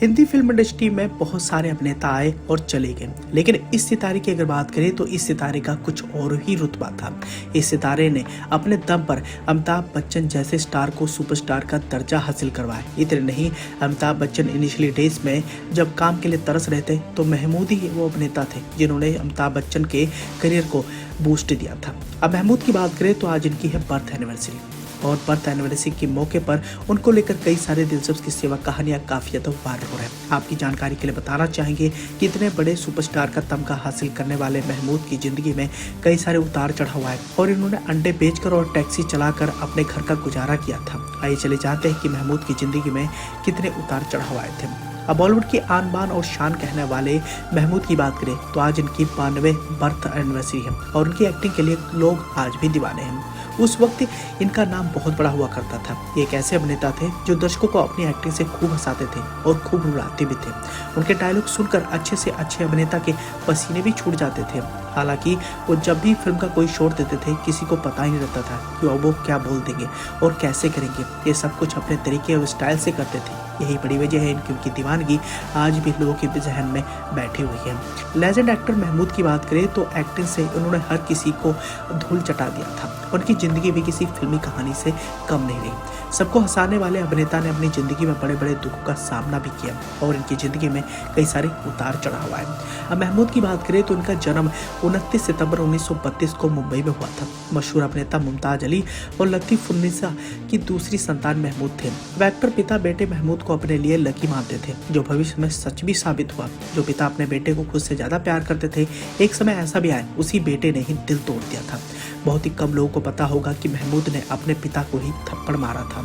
Hindi film industry में बहुत सारे अभिनेता आए और चले गए, लेकिन इस सितारे की अगर बात करें तो इस सितारे का कुछ और ही रुतबा था। इस सितारे ने अपने दम पर अमिताभ बच्चन जैसे स्टार को सुपरस्टार का दर्जा हासिल करवाया। इतने नहीं, अमिताभ बच्चन इनिशियली डेज में जब काम के लिए तरस रहे थे तो महमूद ही वो अभिनेता थे जिन्होंने अमिताभ बच्चन के करियर को बूस्ट दिया था। अब महमूद की बात करें तो आज इनकी है बर्थ एनिवर्सरी और बर्थ एनिवर्सरी के मौके पर उनको लेकर कई सारे दिलचस्प किस्से व कहानियां काफी ज्यादा वायरल हो रहे हैं। आपकी जानकारी के लिए बताना चाहेंगे कि इतने बड़े सुपरस्टार का तमगा हासिल करने वाले महमूद की जिंदगी में कई सारे उतार चढ़ाव आए और इन्होंने अंडे बेचकर और टैक्सी चलाकर अपने घर का गुजारा किया था। आइए चले जानते हैं कि महमूद की जिंदगी में कितने उतार चढ़ाव आए थे। अब बॉलीवुड की आन बान और शान कहने वाले महमूद की बात करें तो आज इनकी 92 बर्थ एनिवर्सरी है और उनकी एक्टिंग के लिए लोग आज भी दीवाने हैं। उस वक्त इनका नाम बहुत बड़ा हुआ करता था। ये एक ऐसे अभिनेता थे जो दर्शकों को अपनी एक्टिंग से खूब हंसाते थे और खूब रुलाते भी थे। उनके डायलॉग सुनकर अच्छे से अच्छे अभिनेता के पसीने भी छूट जाते थे। हालांकि वो जब भी फिल्म का कोई शॉट देते थे किसी को पता ही नहीं रहता था कि वो क्या बोल देंगे और कैसे करेंगे। ये सब कुछ अपने तरीके और स्टाइल से करते थे। यही बड़ी वजह है इनकी दीवानगी आज भी लोगों के जहन में बैठी हुई है। लेजेंड एक्टर महमूद की बात करें तो एक्टिंग से उन्होंने हर किसी को धूल चटा दिया था। उनकी जिंदगी भी किसी फिल्मी कहानी से कम नहीं रही। सबको हंसाने वाले अभिनेता ने अपनी जिंदगी में बड़े बड़े दुखों का सामना भी किया और इनकी जिंदगी में कई सारे उतार चढ़ाव आए। अब महमूद की बात करें तो इनका जन्म 29 सितंबर 1932 को मुंबई में हुआ था। मशहूर अभिनेता मुमताज अली और लतीफ उन्नीसा की दूसरी संतान महमूद थे। एक्टर पिता बेटे महमूद को अपने लिए लकी मानते थे, जो भविष्य में सच भी साबित हुआ। जो पिता अपने बेटे को खुद से ज्यादा प्यार करते थे, एक समय ऐसा भी आया उसी बेटे ने ही दिल तोड़ दिया था। बहुत ही कम लोगों को पता होगा कि महमूद ने अपने पिता को ही थप्पड़ मारा था।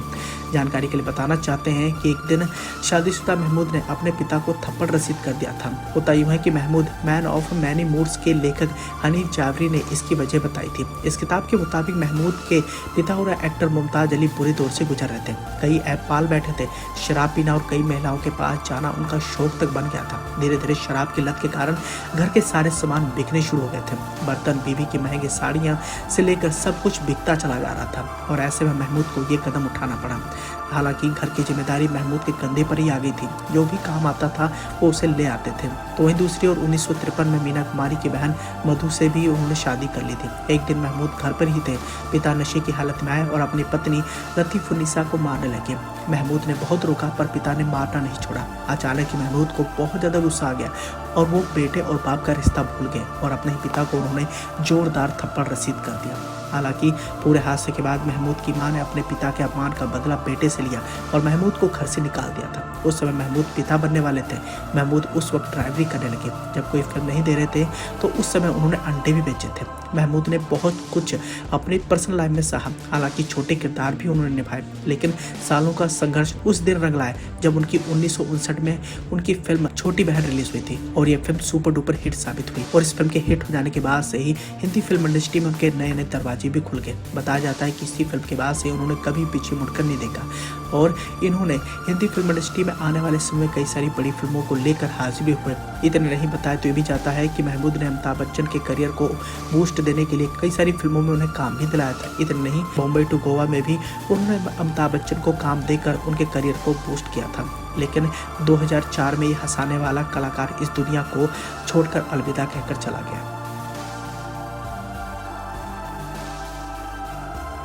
जानकारी के लिए बताना चाहते हैं कि एक दिन शादीशुदा महमूद ने अपने पिता को थप्पड़ रसीद कर दिया था। होता यूं है कि Mahmood man of many moods के लेखक हनीफ जावरी ने इसकी वजह बताई थी। इस किताब के मुताबिक महमूद के पिता और एक्टर मुमताज अली बुरे दौर से गुजर रहे थे। कई ऐप पाल बैठे थे। शराब पीना और कई महिलाओं के पास जाना उनका शौक तक बन गया था। धीरे धीरे शराब की लत के कारण घर के सारे सामान बिकने शुरू हो गए थे। बर्तन, बीवी की महंगी साड़ियां से लेकर सब कुछ बिकता चला जा रहा था और ऐसे में महमूद को ये कदम उठाना पड़ा। हालांकि घर की जिम्मेदारी महमूद के कंधे पर ही आ गई थी। जो भी काम आता था वो उसे ले आते थे। तो वहीं दूसरी ओर 1953 में मीना कुमारी की बहन मधु से भी उन्होंने शादी कर ली थी। एक दिन महमूद घर पर ही थे। पिता नशे की हालत में आए और अपनी पत्नी लतीफ उन्नीसा को मारने लगे। महमूद ने बहुत रोका पर पिता ने मारना नहीं छोड़ा। अचानक ही महमूद को बहुत ज्यादा गुस्सा आ गया और वो बेटे और बाप का रिश्ता भूल गए और अपने ही पिता को उन्होंने जोरदार थप्पड़ रसीद कर दिया। हालांकि पूरे हादसे के बाद महमूद की मां ने अपने पिता के अपमान का बदला बेटे से लिया और महमूद को घर से निकाल दिया था। उस समय महमूद पिता बनने वाले थे। महमूद उस वक्त ड्राइवरी करने लगे। जब कोई फिल्म नहीं दे रहे थे तो उस समय उन्होंने अंडे भी बेचे थे। महमूद ने बहुत कुछ अपनी पर्सनल लाइफ में सहा। हालांकि छोटे किरदार भी उन्होंने निभाए, लेकिन सालों का संघर्ष उस दिन रंग लाया जब उनकी 1959 में उनकी फिल्म छोटी बहन रिलीज हुई थी और यह फिल्म सुपर डुपर हिट साबित हुई। और इस फिल्म के हिट हो जाने के बाद से ही हिंदी फिल्म इंडस्ट्री में उनके नए नए दरवाजे भी खुल गए। बताया जाता है कि इसी फिल्म के बाद से उन्होंने कभी पीछे मुड़कर नहीं देखा और इन्होंने हिंदी फिल्म इंडस्ट्री में आने वाले समय में कई सारी बड़ी फिल्मों को लेकर हाजिर भी हुए। इतने नहीं बताया तो ये भी जाता है कि महमूद ने अमिताभ बच्चन के करियर को बूस्ट देने के लिए कई सारी फिल्मों में उन्हें काम भी दिलाया था। इतने नहीं, बॉम्बे टू गोवा में भी उन्होंने अमिताभ बच्चन को काम देकर उनके करियर को बूस्ट किया था। लेकिन 2004 में ये हंसाने वाला कलाकार इस दुनिया को छोड़कर अलविदा कहकर चला गया।